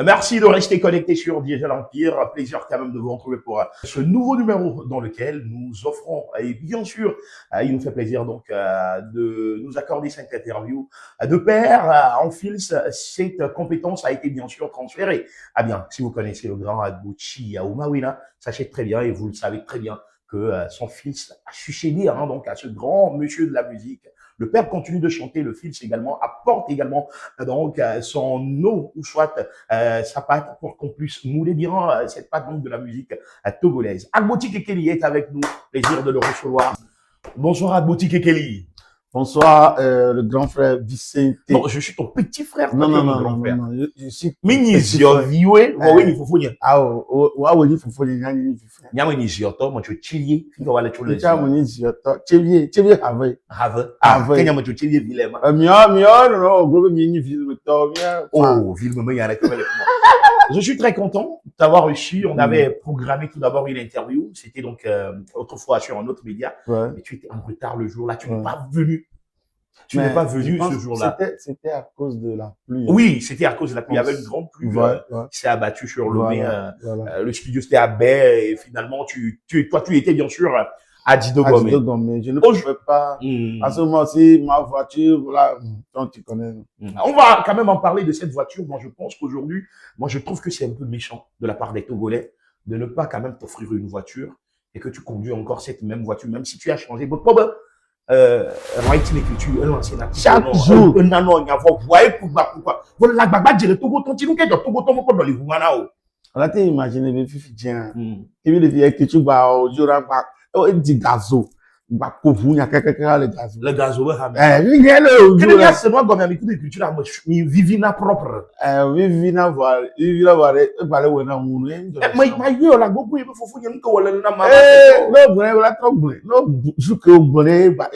Merci de rester connecté sur Digital Empire. Plaisir quand même de vous retrouver pour ce nouveau numéro dans lequel nous offrons, et bien sûr, il nous fait plaisir donc de nous accorder cette interview de pair. En fils, cette compétence a été bien sûr transférée. Ah bien, si vous connaissez le grand Agbuchi Aoumawina, sachez très bien et vous le savez très bien que son fils a succédé donc à ce grand monsieur de la musique. Le père continue de chanter, le fils également apporte également donc son eau ou soit sa pâte pour qu'on puisse mouler bien cette pâte donc de la musique togolaise. Agboti Kekeli est avec nous, plaisir de le recevoir. Bonsoir Agboti Kekeli. Bonsoir, le grand frère Vicente. Non, je suis ton petit frère. Non, je suis Minizio viwe, oui, faut fournir. Ah, ouais, il faut fournir, Nyama Minizio, toi, moi, tu chilier, tu vas aller tout le temps. Chilier, Have. Kenya, moi, tu chilier, Vilema. Non, gros, oh, Vilema, il y a Je suis très content d'avoir reçu. On avait programmé tout d'abord une interview. C'était donc autrefois sur un autre média. Ouais. Mais tu étais en retard le jour-là. Tu n'es pas venu. Tu n'es pas venu ce jour-là. C'était à cause de la pluie. Oui, c'était à cause de la pluie. Il y avait une grande pluie qui s'est abattue sur Lomé. Le studio c'était à baie et finalement toi tu étais bien sûr à Didogomé. Mais je ne pouvais pas. À ce moment-ci, ma voiture, voilà, donc tu connais. On va quand même en parler de cette voiture. Moi, je pense qu'aujourd'hui, je trouve que c'est un peu méchant de la part des Togolais de ne pas quand même t'offrir une voiture et que tu conduis encore cette même voiture, même si tu as changé. Chaque jour. On a imaginé les filles tiens. Et puis les filles que tu vas au jour à du gazo. Bah pour vous il y a quelqu'un le gazo. Le gazo c'est moi comme avec des cultures à vivina propre. Vivina voir parler ouais na munu. Mais yo la beaucoup il faut fouiller que wala na mama. Non voilà trop bon. Non je que bonnet bah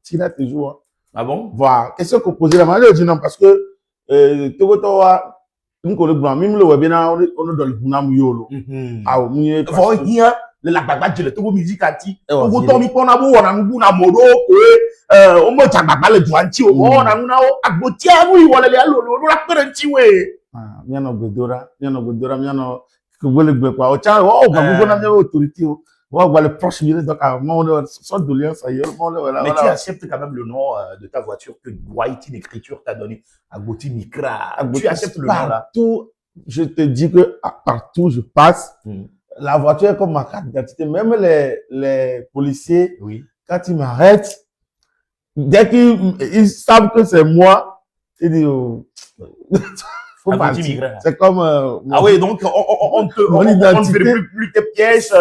tira toujours. Ah bon? Voilà, question que poser la manière dit non parce que Togo nous le blanc même le webina on dans le bunam yolo. Ah oui, faut hier le la bagage le Togo musique ati. Togo to mi pona bo na ngu na moro o mo chagba le duanti o na ngu na o agboti awu iwole le lo la perenti we. Ah, miano godora miano que vous le quoi. O cha o ba go na miano autorité o. On le proche ministre donc à mon sorte de lien ça y est. Mais tu acceptes quand même le nom de ta voiture que White Écriture t'a donné Agboti Mikra. Tu acceptes le nom là. Partout, je te dis que partout je passe, la voiture est comme ma carte d'identité. Même les policiers, quand ils m'arrêtent, dès qu'ils savent que c'est moi, ils disent faut partir. C'est comme ah oui, donc on ne verra plus tes pièces.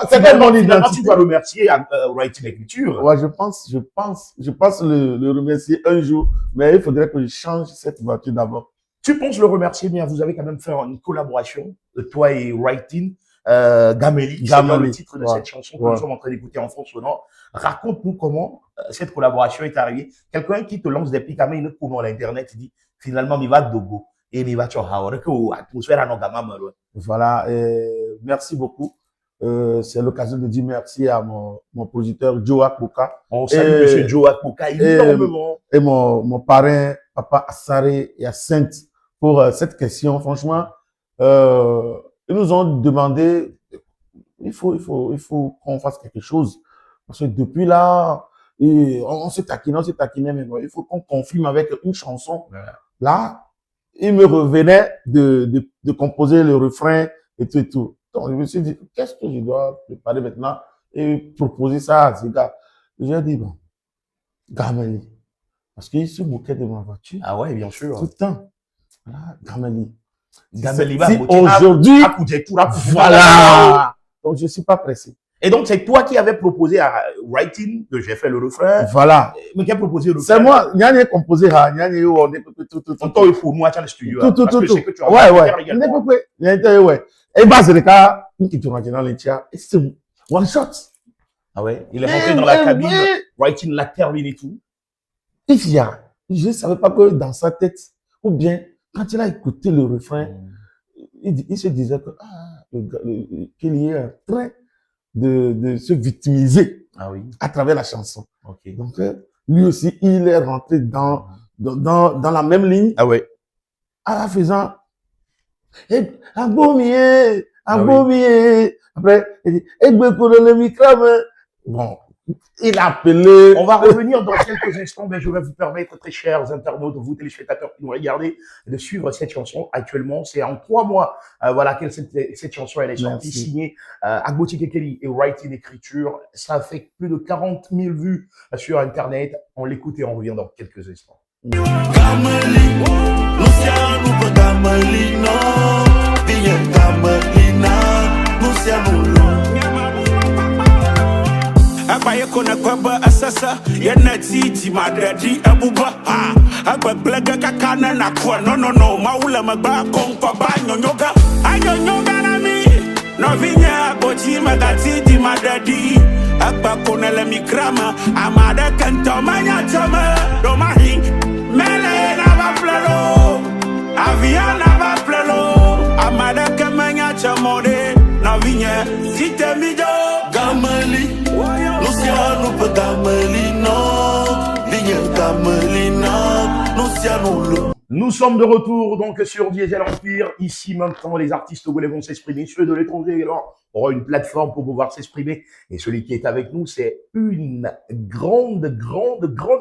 C'est comme mon identité. Tu dois remercier Writing Écriture. Ouais, je pense le remercier un jour, mais il faudrait que je change cette voiture d'abord. Tu penses le remercier, mais vous avez quand même fait une collaboration, toi et Writing, Gameli, c'est le titre de cette chanson que nous sommes en train d'écouter en fond sonore. Raconte-nous comment cette collaboration est arrivée. Quelqu'un qui te lance des pics à main, une à l'internet, il dit finalement, il va Dogo. Et il va te atmosphère voilà, merci beaucoup. C'est l'occasion de dire merci à mon producteur Joe Akboka. On salue monsieur Joe Akboka énormément. Et mon parrain, Papa Assare Yacinthe, pour cette question. Franchement, ils nous ont demandé, il faut qu'on fasse quelque chose. Parce que depuis là, on se taquinait, mais bon, il faut qu'on confirme avec une chanson. Là, il me revenait de composer le refrain et tout. Donc, je me suis dit, qu'est-ce que je dois préparer maintenant et proposer ça à ces gars. J'ai dit, bon, Gameli. Parce qu'il se moquait de ma voiture. Ah ouais, bien sûr. Tout le temps. Voilà, Gameli. Gameli si aujourd'hui, voilà. Donc, je suis pas pressé. Et donc, c'est toi qui avais proposé à Writing que j'ai fait le refrain. Voilà. Mais qui a proposé le refrain? C'est moi. Il y a des composés, il y a des on il faut moi, dans le studio. Tout. Ouais. Et bah, c'est le cas, une qui tourne dans les tiers. Et c'est one shot. Ah ouais. Il est rentré dans la cabine. Writing l'a terminé tout. Et je ne savais pas que dans sa tête, ou bien, quand il a écouté le refrain, il se disait que, qu'il y ait un train de se victimiser Ah oui. à travers la chanson. Ok. Donc, lui aussi, il est rentré dans la même ligne Ah ouais. en la faisant Abomié, Ah oui. Abomié. Après, il dit Egbe Kodole Mikrame. Bon, il a appelé. On va revenir dans quelques instants, mais je vais vous permettre, très chers internautes, vous téléspectateurs qui nous regardez, de suivre cette chanson. Actuellement, c'est en 3 mois, voilà, que cette chanson elle est sortie, Merci. signée Agboti Kekeli et Writing Écriture. Ça a fait plus de 40 000 vues sur Internet. On l'écoute et on revient dans quelques instants. Abaye kona kwaba asasa yana titi madadi abuba agbaglaga kakana na kwa no maula magba kompa ba nyonyoga anyonyoga na mi no vinya Agboti magati di madadi agba kona la mikrama amada kanto manya chama do mahi mele na ba plelo aviana ba plelo amada kamanya chamode na vinya titemido gamali Luciano Pagamelino, Ligne Gamelina, Luciano. Nous sommes de retour donc sur Diesel Empire. Ici maintenant, les artistes togolais vont s'exprimer. Ceux de l'étranger également auront une plateforme pour pouvoir s'exprimer. Et celui qui est avec nous, c'est une grande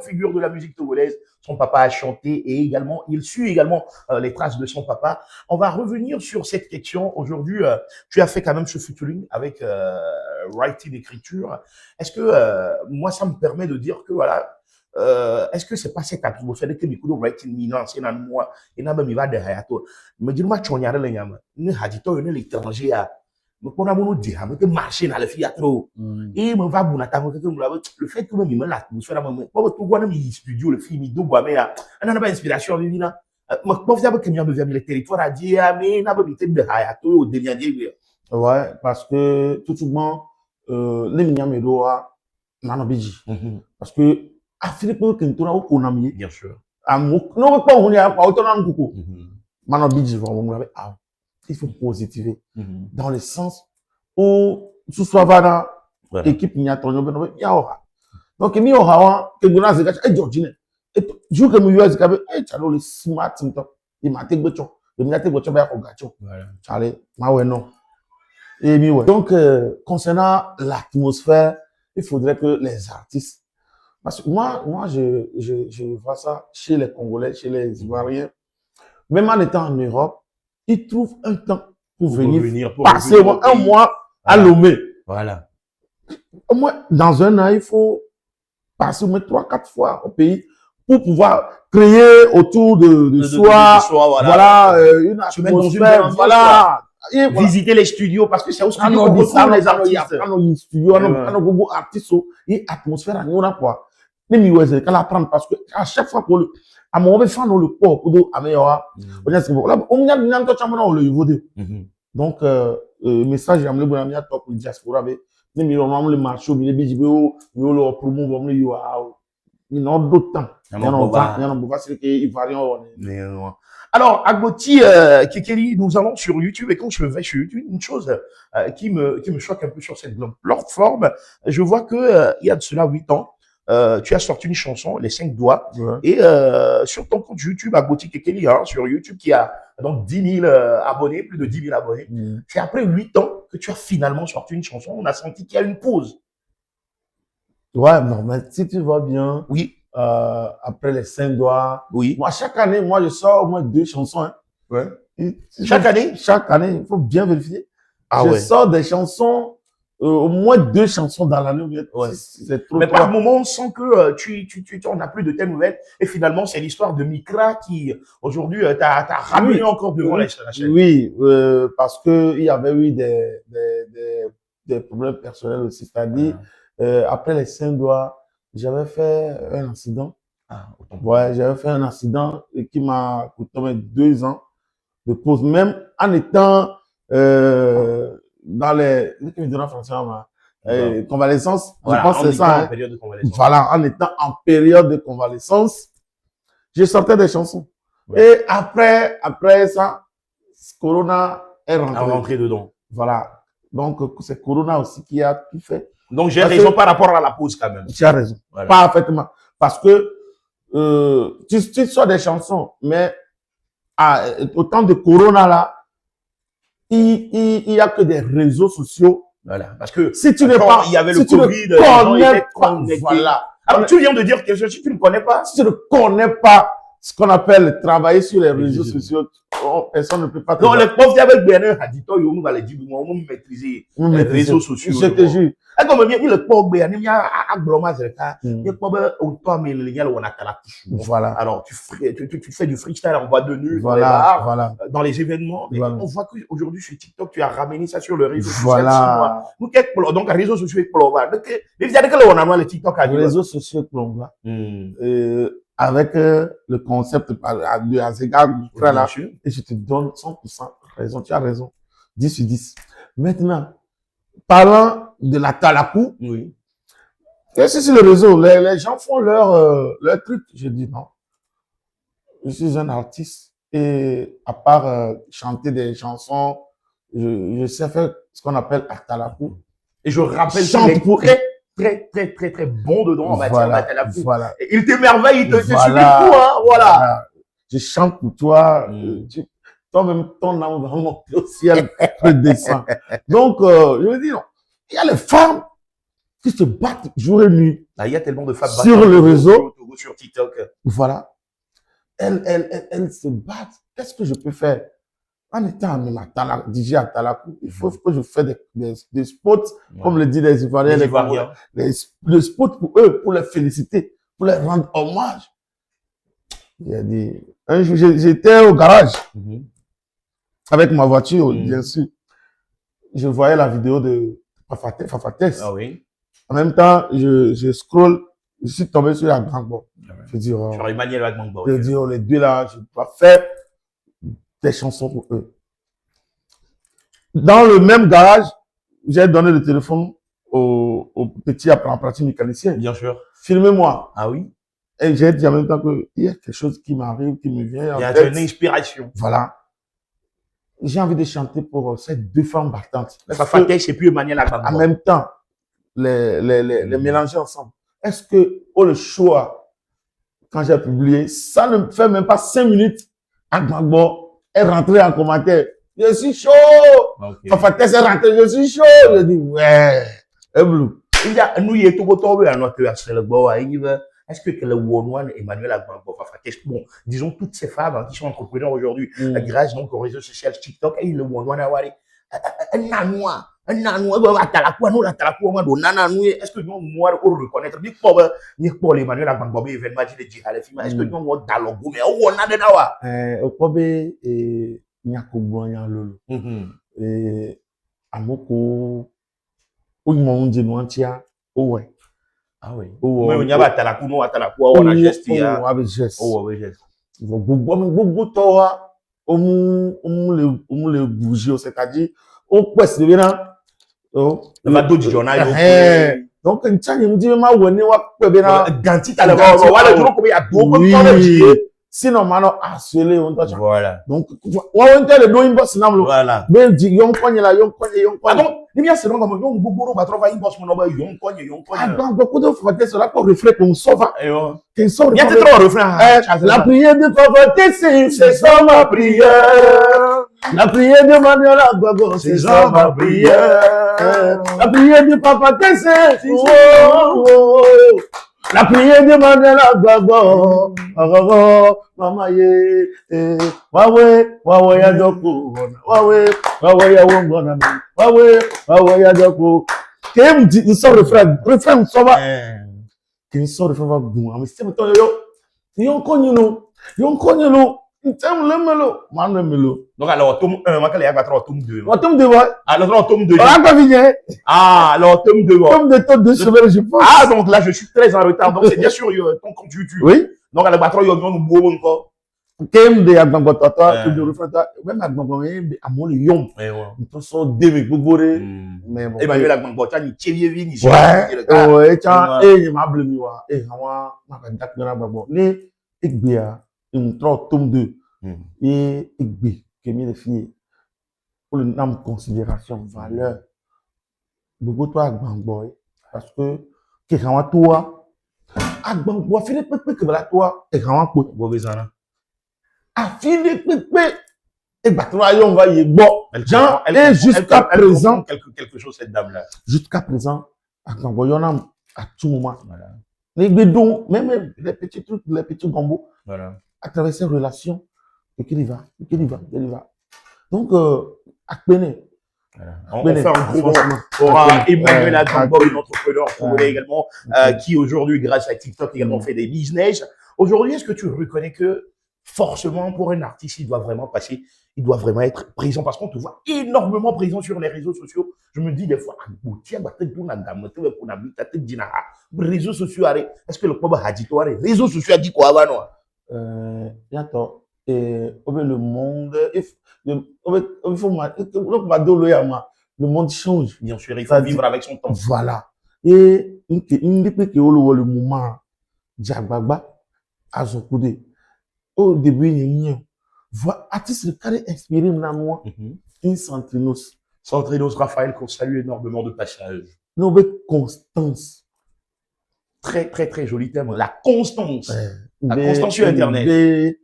figure de la musique togolaise. Son papa a chanté et également, il suit également les traces de son papa. On va revenir sur cette question. Aujourd'hui, tu as fait quand même ce featuring avec Writing Écriture. Est-ce que moi, ça me permet de dire que voilà, est-ce que c'est pas cette atmosphère que Mikudo Writing Milan, c'est dans moi, et n'a même pas de hayato. Mais dis-moi, tu en as le nyama, ne hadito, ne l'étranger à. Mais pour nous dire, mais que marcher dans le fiatro. Et me va bon attendre que le fait que même l'atmosphère, moi, tout le monde studio, le film, il doit, mais on n'a pas inspiration, vivina. Mais pour vous dire que nous avons le territoire à dire, mais n'a pas été de hayato, au délire. Ouais, parce que, tout simplement, les Mignamedora, Nanobiji. Parce que, Philippe Kentora au Konami. Bien sûr. Non, pas on y a pas autant de coucou. Manobiji, vraiment, il faut positiver. Dans le sens où, sous Savana, équipe n'y a ton nom, il y aura. Donc, il y aura, que vous n'avez pas, Georgine. Et, jour que nous y avons, Tchalo, le smart, il m'a été bochon. Il m'a été bochon, ben, au gâteau. Tchale, ma ouais, non. Et bien, ouais. Donc, concernant l'atmosphère, il faudrait que les artistes. Parce que moi, je vois ça chez les Congolais, chez les Ivoiriens. Même en étant en Europe, ils trouvent un temps pour venir passer un mois à Lomé. Voilà. Au moins, dans un an, il faut passer au moins 3-4 fois au pays pour pouvoir créer autour de soi, voilà, une atmosphère, voilà. Et visiter les studios parce que c'est au studio qu'on retrouve les artistes. Les studios, on a artistes et atmosphère, on a quoi. Les miweze, quand la prendre parce que à chaque fois pour le, à mon moment, faire le port pour nous, améliora. On a ce qu'on là, on y a une autre chambre dans le niveau de. Donc, message, j'aime le bon ami à top pour le diaspora, mais les miweze, le marché, les BJBO, le promo, le yo, il y a d'autres temps. Il y a un boba, c'est qu'il varie. Alors, Agboti Kekeli, nous allons sur YouTube et quand je vais sur YouTube, une chose qui me choque un peu sur cette plateforme, je vois que il y a de cela 8 ans, tu as sorti une chanson, Les 5 doigts, et sur ton compte YouTube, Agboti Kekeli, hein, sur YouTube, qui a donc 10 000 abonnés, plus de 10 000 abonnés. C'est après 8 ans que tu as finalement sorti une chanson. On a senti qu'il y a une pause. Ouais, non, mais si tu vois bien, oui. Après Les 5 doigts, oui. Moi, chaque année, moi, je sors au moins 2 chansons. Hein. Ouais. Chaque année, il faut bien vérifier. Je sors des chansons, au moins 2 chansons dans l'année. Ouais. Mais par moment, on sent que on n'a plus de tes nouvelles. Et finalement, c'est l'histoire de Mikra qui, aujourd'hui, t'as ramené encore devant la chaîne. Oui, parce que il y avait eu des problèmes personnels aussi. C'est-à-dire, après Les 5 doigts, j'avais fait un accident. Ouais, j'avais fait un accident qui m'a coûté 2 ans de pause, même en étant dans les convalescence. Voilà, je pense que c'est ça. En période de convalescence. Voilà, en étant en période de convalescence, je sortais des chansons. Ouais. Et après ça, Corona est rentré. Dedans. Voilà. Donc, c'est Corona aussi qui a tout fait. Donc, j'ai raison par rapport à la pause quand même. Tu as raison. Voilà. Parfaitement. Parce que tu sors des chansons, mais au temps de Corona, là, il y a que des réseaux sociaux. Voilà. Parce que si tu n'es pas, il y avait si le Covid, les gens étaient connectés. Voilà. Alors, tu viens de dire quelque chose, si tu ne connais pas. Si tu ne connais pas ce qu'on appelle travailler sur les réseaux sociaux, personne ne peut pas te Non, les profs avec Bernard Hadito, ils vont dire, on maîtriser les réseaux sociaux. Je te jure. Et comme bien, il est pas bien, il y a un bloma, il y a pas autant, mais il y a on a la Voilà. Alors, tu fais du freestyle en boîte de nuit, voilà, dans les bars, dans les événements. Mais on voit qu'aujourd'hui, sur TikTok, tu as ramené ça sur le réseau social. Voilà. Donc, les réseaux sociaux, donc, il y a que on a les TikTok à les réseaux sociaux, avec le concept de Azega, là, et je te donne 100% raison, tu as raison. 10 sur 10. Maintenant, parlant de la Talakou, oui. Qu'est-ce que c'est le réseau? Les gens font leur truc. Je dis non. Je suis un artiste et à part chanter des chansons, je sais faire ce qu'on appelle Atalakou. Et je rappelle chante pour très bon dedans en matière d'Atalakou. Voilà. Il t'émerveille, il te suit tout, hein, voilà. Je chante pour toi. Toi-même, ton âme va monter au ciel, redescend. Donc, je veux dire, il y a les femmes qui se battent jour et nuit. Là, il y a tellement de femmes sur le réseau, sur TikTok. Voilà. Elles se battent. Qu'est-ce que je peux faire? En étant DJ à Talakou, il faut que je fasse des spots, comme le dit les Ivoiriens, des spots pour eux, pour les féliciter, pour les rendre hommage. J'ai dit, un jour, j'étais au garage, avec ma voiture, bien sûr. Je voyais la vidéo de Fafates. Ah oui. En même temps, je scroll, je suis tombé sur la Gbagbo. Je dis, oh, Emmanuel Gbagbo. Je dis, oh, les deux là, je dois faire des chansons pour eux. Dans le même garage, j'ai donné le téléphone au petit apprenti mécanicien. Bien sûr. Filmez-moi. Ah oui. Et j'ai dit en même temps qu'il y a quelque chose qui m'arrive, qui me vient. Il y a une inspiration. Voilà. J'ai envie de chanter pour ces deux femmes battantes. Fafates et puis Emmanuel Gbagbo. En même temps, les mélanger ensemble. Est-ce que, le choix, quand j'ai publié, ça ne fait même pas 5 minutes, Gbagbo est rentré en commentaire. Je suis chaud! Fafates est rentré, je suis chaud! Je dis, ouais! Il y a, nous, il y a tout autour de notre est-ce que le one Emmanuel Gbagbo, Fafates, bon, disons toutes ces femmes qui sont entrepreneurs aujourd'hui, grâce donc au réseau social TikTok, et le one est-ce que nous, moi, on reconnaître, est-ce que nous, on dialogue, mais on a des dawa. Au Kobe, et Nyakobouan et Amoko, ou Mondiantia, ouais. Ah oui. Mais on y a pas Talakou, on a Talakou, on a geste. Oh, avec geste. Oh, avec geste. Beaucoup toi, on le bouger, c'est-à-dire, on peut se dire, oh, ma doji journal. Donc, un tchang, il me dit, ma ouane, wa, ganti, t'as le bon, voilà, tu vois combien il y a deux, sinon, maintenant, harcelé, on doit. Voilà. Donc, on t'a le don, il bosse, non, voilà. Mais, dit, yon kogne la, yon kogne. Ah donc, il y a c'est donc comme, yon bouboro, bah, trouva, il bosse, mon nom, yon kogne. Ah, donc, beaucoup de fois, c'est là qu'on reflète, on sauve. Il y a trop refrain. La prière de Fafates, c'est ça ma prière. La prière de Emmanuel Gbagbo, c'est ça ma prière. La prière de Fafates, c'est la prière de Emmanuel Gbagbo. Mama ye, wawe ya doku, wawe ya wongona, wawe ya doku. Qu'est-ce que tu sors refrain ça va. Qu'est-ce que sort refrain va bon. Mais c'est toi yon konyino. Donc alors tome 1, moi quand il y a tome 2. Tome 2 ouais. Alors tome 2. Alors tome 2. Tome 2 semaines je pense. Ah donc là je suis très en retard. Donc c'est bien sûr ton compte YouTube. Oui. Donc à la battre yo nous bobo encore. Kem de Gbagbo toi que de refrain même Gbagbo mais à mon lion. On sont demi gogoré mais bon. Emmanuel Gbagbo tu ni tié vi ni. Ouais, tiens et m'a blemi wa et hawa ma ka dak na Gbagbo. Ni Igbia une tome 2. Et Igbe, qui est les filles. pour le nom considération, valeur. Beaucoup toi Agbangboy, parce que quelqu'un toi, Agbangboy, Philippe Pepe que voilà toi, et quand quoi, Bobezana. ah Philippe Pepe, et bah toi on va y bon, Jean Elle et comprend- jusqu'à elle présent, comprend quelque chose, cette dame-là. jusqu'à présent, Agbangboy on a à tout moment. Voilà. Les bédons, même les petits trucs, les petits gambos, Voilà. à travers ces relations, et qu'il y va, qu'il y va, qu'il y va. Donc, Akpene, Voilà. On fait un gros bond franchement, pour Akpene, Emmanuel Agbangboy, Akpene, une entrepreneur congolais également, Akpene. qui aujourd'hui, grâce à TikTok, également fait des business. Aujourd'hui, est-ce que tu reconnais que forcément, pour un artiste, il doit vraiment passer, il doit vraiment être présent parce qu'on te voit énormément présent sur les réseaux sociaux. Je me dis des fois, réseaux sociaux, est-ce que le problème a dit toi, les réseaux sociaux a dit quoi avant nous? Bientôt, et le monde, le monde change. Bien sûr, il Ça faut dit- vivre avec son temps. Voilà. Et une des que le moment, Diagbagba, à son coudé. Au début, il y a voix artiste le carré inspiré moi, une centrinos. Centrinos Raphaël, qu'on salue énormément de passage. Nouvelle constance. Très, très, très joli thème. La constance. La constance sur Internet.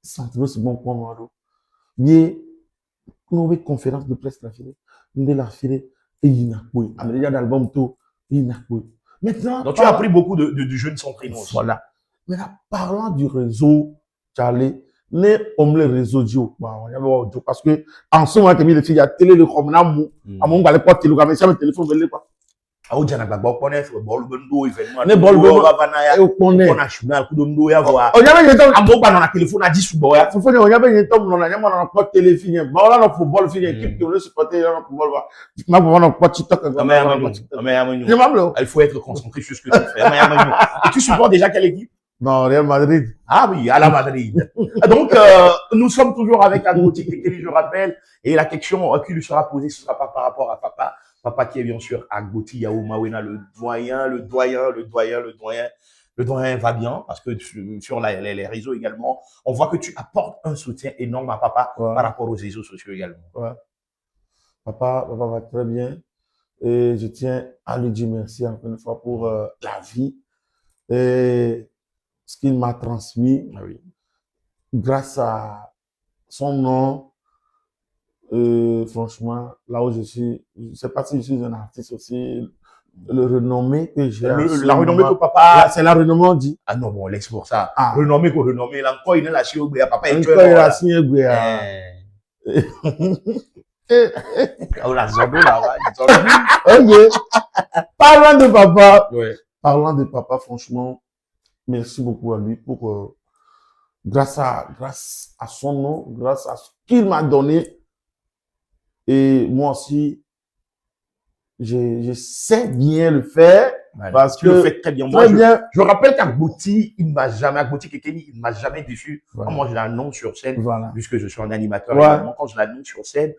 Centrinos, bon point, moi. Mais, nouvelle conférence de presse, la filée. Nous la filée. Et il n'a pas. Il y a d'album tout. Il n'a pas. Maintenant. Donc, tu as appris beaucoup de jeunes centrinos. Voilà. Maintenant, parlant du réseau, Charlie, les hommes, les réseaux Dio, parce que, en ce moment, il y a télé, le comme à mon gars, pas télégramme, ça, le téléphone, quoi. Ah, on dirait que connaît bol bendo événement. Ne bol bendo, on est. On a chumal coup d'ondo ya voir. On y avait un Ah bon, pas dans la téléphone, a dit sous boya. faut on y avait un temps, on a pas téléphone. Bon, là, le football, fini, équipe qui veut supporter, le football, ma on a pas TikTok. Il faut être concentré sur ce que tu fais. Et tu supportes déjà quelle équipe? Non, Real Madrid. Ah oui, à la Madrid. Donc, nous sommes toujours avec Agboti Kekeli, je rappelle, et la question qui lui sera posée, ce sera pas par rapport à papa. Papa qui est bien sûr Agboti Yao Mawena, le doyen va bien, parce que sur les réseaux également, on voit que tu apportes un soutien énorme à papa par rapport aux réseaux sociaux également. Ouais. Papa va très bien, et je tiens à lui dire merci encore une fois pour la vie, et ce qu'il m'a transmis, grâce à son nom. Franchement, là où je suis, je sais pas si je suis un artiste aussi, le renommé que j'ai. La renommée que papa. C'est la renommée, on dit. Ah non, bon, laisse pour ça. Renommée, là, encore, il est là, chez papa, il est là, chez Oh, la zombie, là, ok. Parlant de papa, franchement, merci beaucoup à lui pour, grâce à son nom, grâce à ce qu'il m'a donné. Et moi aussi, je sais bien le faire. Parce tu que le fais très bien. Moi, je rappelle qu'Agboti, Agboti Kekeli, il m'a jamais déçu. Quand moi, je l'annonce sur scène, puisque je suis un animateur également, quand je l'annonce sur scène,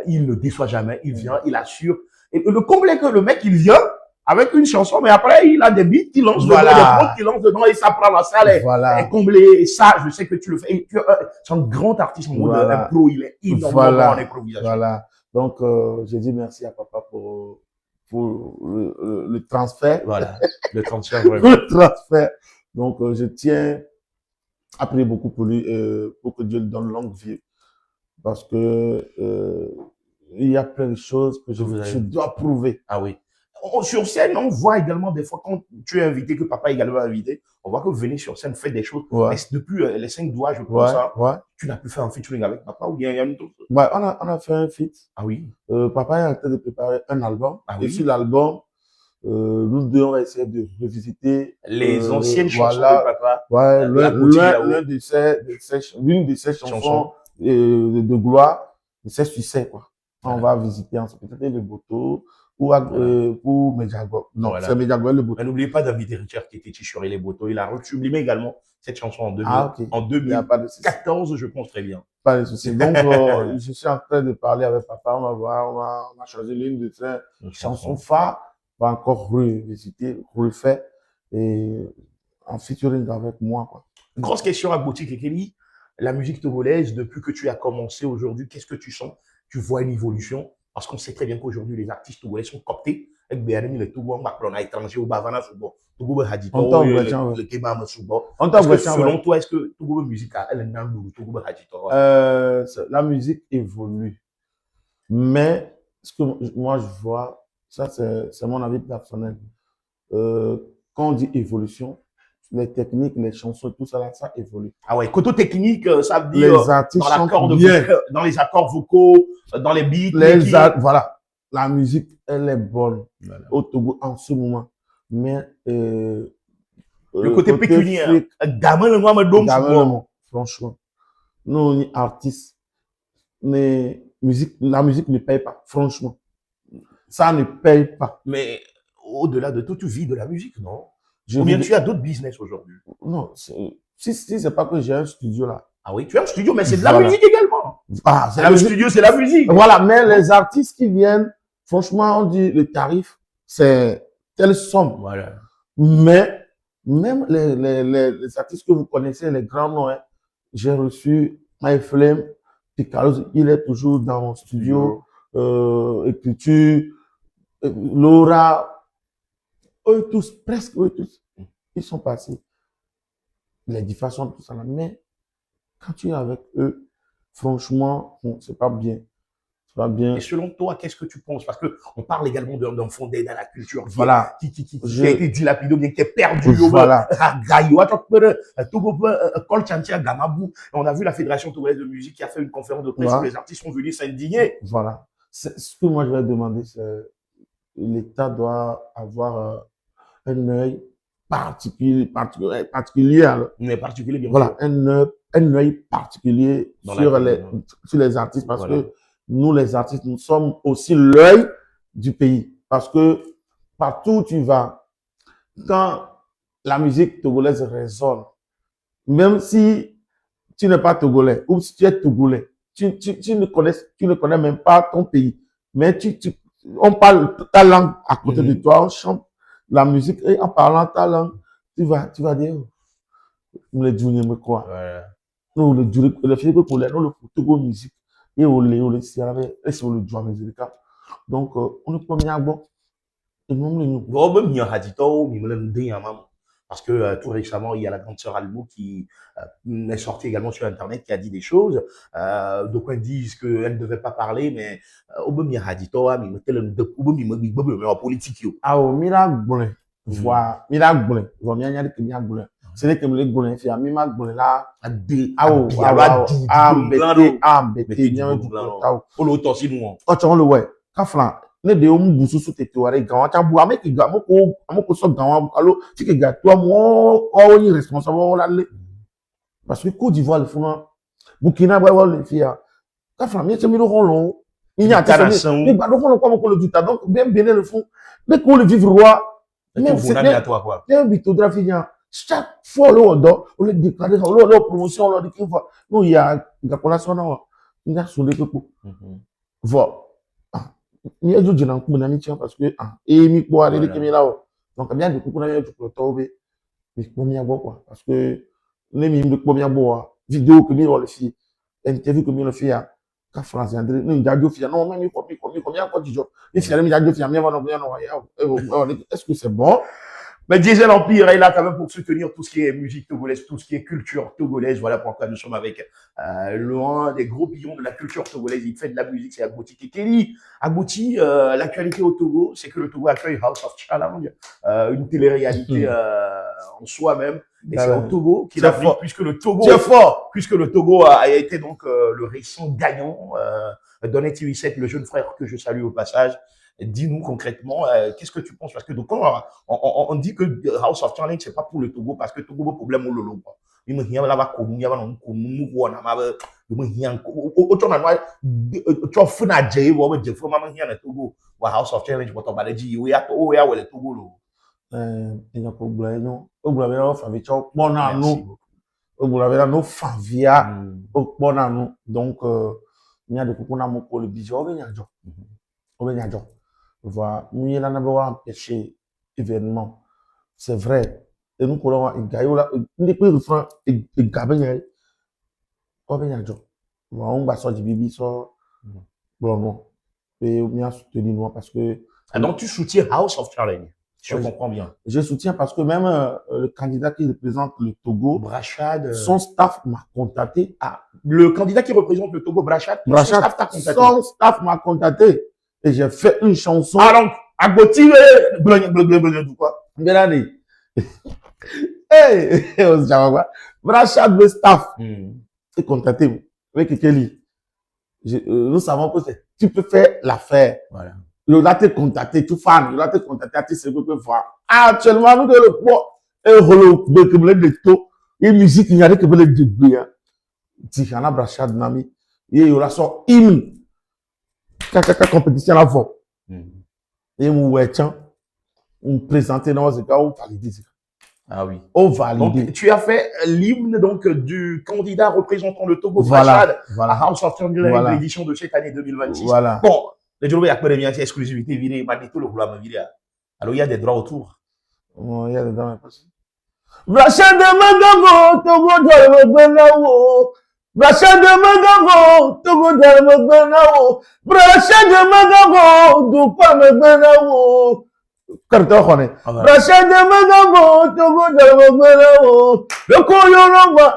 il ne déçoit jamais. Il vient, il assure. Et le comble est que le mec, il vient avec une chanson, mais après, il a des beats, il lance dedans, des prods, il lance dedans, et ça prend la salle. Et comblé. Et ça, je sais que tu le fais. Et tu es un grand artiste, un pro, il est énormément en improvisation. Voilà. Donc, je dis merci à papa pour le transfert. Voilà, le transfert, vraiment. Le transfert. Donc, je tiens à prier beaucoup pour lui, pour que Dieu lui donne longue vie. Parce que il y a plein de choses que je dois prouver. Ah oui. Sur scène, on voit également des fois, quand tu es invité, que papa est également invité, on voit que vous venez sur scène, faites des choses. Mais depuis les 5 doigts, je pense, tu n'as plus fait un featuring avec papa ou bien il y a une autre chose? On a fait un feat. Ah oui. Papa est en train de préparer un album. Ah et sur l'album, nous deux, on va essayer de revisiter les anciennes chansons de papa. Ouais, l'une de ses chansons de gloire, de ses succès, quoi. On va visiter ensemble. Peut-être le Boto ou Medjago. Non, c'est Medjago le Boto. N'oubliez pas d'inviter Richard Kekechi sur les Boto. Il a resublimé également cette chanson en 2014, je pense très bien. Pas de souci. Donc, je suis en train de parler avec papa. On va voir, on a choisi l'une de ses chansons phares. On va encore revisiter, refaire et en featuring avec moi, quoi. Grosse question à Agboti Kekeli. La musique togolaise, depuis que tu as commencé aujourd'hui, qu'est-ce que tu sens? tu vois une évolution? Parce qu'on sait très bien qu'aujourd'hui, les artistes togolais sont cooptés. Avec BRM, le Togo, on va étranger au Bavana, Togo, Hadito, le Kebam, est-ce que selon toi, est-ce que Togo musique a elle est dans Togo, Hadito? La musique évolue. Mais ce que moi je vois, ça c'est mon avis personnel. Quand on dit évolution, les techniques, les chansons, tout ça, là, ça évolue. Ah ouais, côté technique, ça veut dire les artistes dans les accords vocaux, dans les beats. Voilà, la musique, elle est bonne au Togo en ce moment. Mais le côté pécuniaire, franchement, nous, on est artistes, mais la musique ne paye pas, franchement. Ça ne paye pas. Mais au-delà de tout, tu vis de la musique, non? Ou bien tu as d'autres business aujourd'hui? Non, si c'est pas que j'ai un studio là. Ah oui, tu as un studio, mais c'est de la musique également. Ah, le studio, c'est la musique. Voilà, mais les artistes qui viennent, franchement, on dit le tarif, c'est telle somme. Voilà. Mais même les artistes que vous connaissez, les grands noms, hein, j'ai reçu MyFlame, Picaros, il est toujours dans mon studio, Écriture, Laura, eux tous, presque eux tous, ils sont passés. Les diffrations, tout ça là. Mais quand tu es avec eux, franchement, c'est pas bien. C'est pas bien. Et selon toi, qu'est-ce que tu penses? Parce que on parle également d'un fond d'aide à la culture qui, voilà. qui a été dilapidé, bien qui est perdu. Voilà. On a vu la Fédération togolaise de musique qui a fait une conférence de presse où les artistes sont venus s'indigner. Voilà. Ce que moi je vais demander, c'est l'État doit avoir un œil particulier, Mais particulier, bien voilà, un œil particulier sur les artistes, parce que nous, les artistes, nous sommes aussi l'œil du pays. Parce que partout où tu vas, quand la musique togolaise résonne, même si tu n'es pas togolais, ou si tu es togolais, tu ne connais même pas ton pays, mais on parle ta langue à côté de toi, on chante la musique, et en parlant ta langue, tu vas dire, le djuni me quoi. Nous, le djuni, le fait que pour le Togo musique, et le siarabe, et sur le djua musique. Donc, on est premier à bon. Et nous, parce que tout récemment, il y a la grande sœur Almo qui est sortie également sur Internet, qui a dit des choses. Donc, ils disent qu'elle ne devait pas parler, mais politique. Ah, oh, miracle. Voilà, miracle. C'est que me le goulin fait mi mag goulin là embêté bien du tao o lo to si nu o chon le ouais ka flan ne de o mu busu su tete ware gan cha bu ameki ga amoko so gan alo ti ke ga to mo o ni responsable la le parce que Côte d'Ivoire le font Burkina Faso le fait ka flan mi mi lo ron il y a ta mi ba lo font comme ko le duta donc bien le font mais ko le vivre roi même c'est à toi quoi bien bitographie chaque fois on le déclaré on promotion on dit qu'il faut nous il y a la collation là il a sonné que pour voilà il y a d'autres gens qui m'ont dit parce que et mi quoi aller que là donc bien du coup on a eu du tomber mais combien bon quoi parce que les mi de combien bon vidéo que mi on le fait interview que mi on le fait à France André nous radio fait non mais mi combien quoi du jour il fait mi radio fait mi va non est-ce que c'est bon? Mais Diesel Empire est là quand même pour soutenir tout ce qui est musique togolaise, tout ce qui est culture togolaise. Voilà pourquoi nous sommes avec l'un des gros pions de la culture togolaise. Il fait de la musique, c'est Agboti Tekeli. Agboti, l'actualité au Togo, c'est que le Togo accueille House of Challenge, une télé-réalité en soi-même. Et c'est au Togo qu'il a pris, puisque le Togo a été donc le récent gagnant d'Onet TV7, le jeune frère que je salue au passage. Dis-nous concrètement, qu'est-ce que tu penses? Parce que donc, on dit que House of Challenge, c'est pas pour le Togo, parce que Togo a problème au lolo. Il me dit, là, va comme, il y a un tu as fait un jay, ou un jay, faut maman hier le Togo, ou House of Challenge, ou t'as dit, oui, oh, yeah, le Togo, il y a problème, non? Au bout de la famille, bon, non, au bout de la no favia, bon, non, donc, il y a des coups qu'on a mon pour le bijou, on vient à John. Voilà, nous y allons avoir empêché événement. C'est vrai. Et nous pourrons avoir un gars là, une équipe de France et gabin on vient à John. On va sortir du bibi, Bon, non. Et bien soutenu, moi, parce que Ah, donc, tu soutiens House of Challenge. Je Ouais, comprends bien. je soutiens parce que même le candidat qui représente le Togo, Brachad. son staff m'a contacté. Ah, le candidat qui représente le Togo, Brachad, son Brachat, staff t'a contacté. son staff m'a contacté. Et j'ai fait une chanson. Ah, donc, Agoti, quoi. Regardez. Hey, on se dit quoi? Brachat, le staff, est contacté avec Kelly. Nous savons que tu peux faire l'affaire. Voilà. Il a été contacté, tu fan, il a été contacté, tu sais que tu peux voir. Actuellement, nous, le poids, et le taux, et musique, il y a que le début, Tijana Brachad Nami, et il y aura son hymne. Kaka compétition à la fois. Et mon wetin, on présentait dans ce cas, on validait. Ah oui. On validait. Donc, tu as fait l'hymne donc du candidat représentant le Togo, Voilà, Brachad, voilà. à House of Challenge, Voilà. l'édition de cette année 2026. Voilà. Bon, le jour où il y a pas de bien exclusivité, il m'a dit tout le boulot, alors il y a des droits autour. Il y a des dents. Brachad de Magabo, Togo de Magabo. Brachad de Magabo, Togo de Magabo. Brachad de Magabo, Dukwa Magabo. Carton connaît. Brachad de Magabo, Togo de Magabo. Le Koyoroma,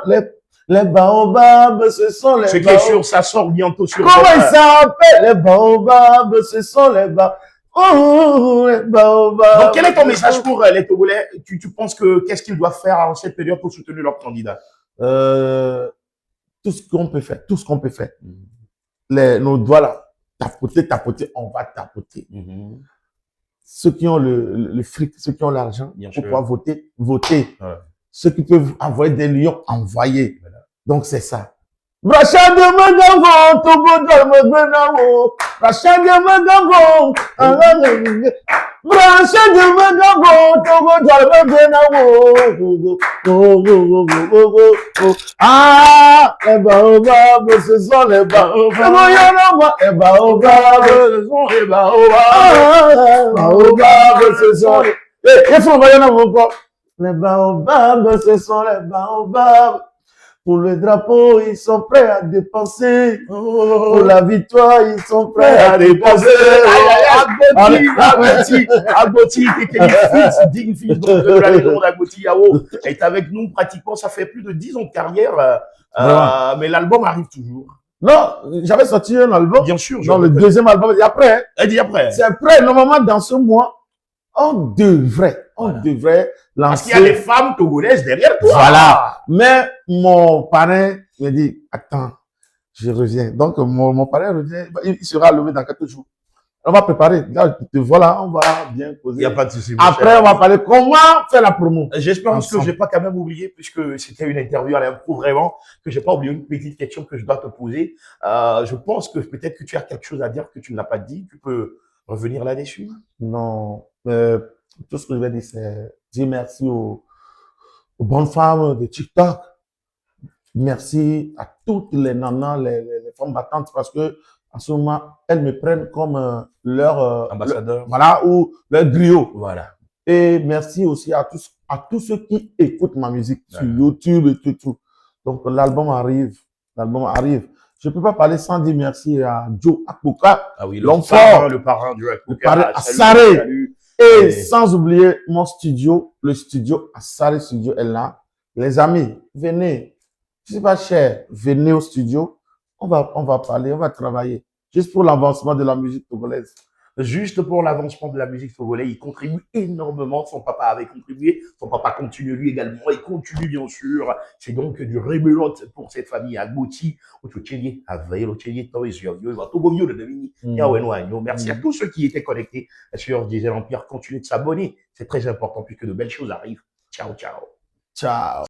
les baobabs, ce sont les baobabs. Ce qui est sûr, ça sort bientôt sur. Comment ils s'appellent? Les baobabs, ce sont les baobabs. Oh, les baobabs. Donc, quel est ton message pour les Togolais? Tu penses que qu'est-ce qu'ils doivent faire en cette période pour soutenir leur candidat? Tout ce qu'on peut faire, tout ce qu'on peut faire. Nos doigts là, tapoter, on va tapoter. Ceux qui ont le fric, ceux qui ont l'argent, pour pouvoir voter. Ouais. Ceux qui peuvent envoyer des lions, envoyer. Voilà. Donc, c'est ça. Brachad de Magabo, Togo de Magabo. Brachad de Magabo. Brachad de Magabo, Togo de Magabo. Ah, les baobabs, ce sont les baobabs. Les baobabs, ce sont les baobabs. Baobabs, ce sont les... Il faut envoyer encore. Les baobabs, ce sont les baobabs. Pour le drapeau, ils sont prêts à dépenser. Pour la victoire, ils sont prêts à dépenser. Agoti, qui est digne fils de la légende d'Agoti Yao, est avec nous pratiquement, ça fait plus de 10 ans de carrière, mais l'album arrive toujours. Non, j'avais sorti un album. Bien sûr. Dans le deuxième album, et après. C'est prêt, normalement, dans ce mois, on devrait lancer. Parce qu'il y a des femmes togolaises derrière toi. Voilà. Mais mon parrain me dit, attends, je reviens. Donc, mon parrain revient, il sera levé dans 4 jours. On va préparer. Là, voilà, on va bien poser. Il n'y a pas de souci. Après, on va parler comment faire la promo. J'espère que je n'ai pas quand même oublié, puisque c'était une interview à l'impro vraiment, que j'ai pas oublié une petite question que je dois te poser. Je pense que peut-être que tu as quelque chose à dire que tu ne l'as pas dit. Tu peux revenir là-dessus? Non. Tout ce que je vais dire, c'est dire merci aux bonnes femmes de TikTok. Merci à toutes les nanas, les femmes battantes, parce que en ce moment, elles me prennent comme leur ambassadeur. Voilà, ou leur griot. Voilà. Et merci aussi à tous ceux qui écoutent ma musique sur YouTube et tout. Donc, l'album arrive. Je peux pas parler sans dire merci à Joe Akpoka. Ah oui, l'homme fort. Le parrain du Akpoka. Le parrain Assaré. Et sans oublier mon studio, le studio Assaré Studio est là. Les amis, venez. Si c'est pas cher, venez au studio. On va parler, on va travailler. Juste pour l'avancement de la musique togolaise. Juste pour l'avancement de la musique togolaise, il contribue énormément. Son papa avait contribué. Son papa continue lui également. Il continue bien sûr. C'est donc du rebelote pour cette famille à Goti, au Tchotchelier, à Veil, au Tchelier, Merci à tous ceux qui étaient connectés sur Diesel Empire. Continuez de s'abonner. C'est très important puisque de belles choses arrivent. Ciao, ciao. Ciao.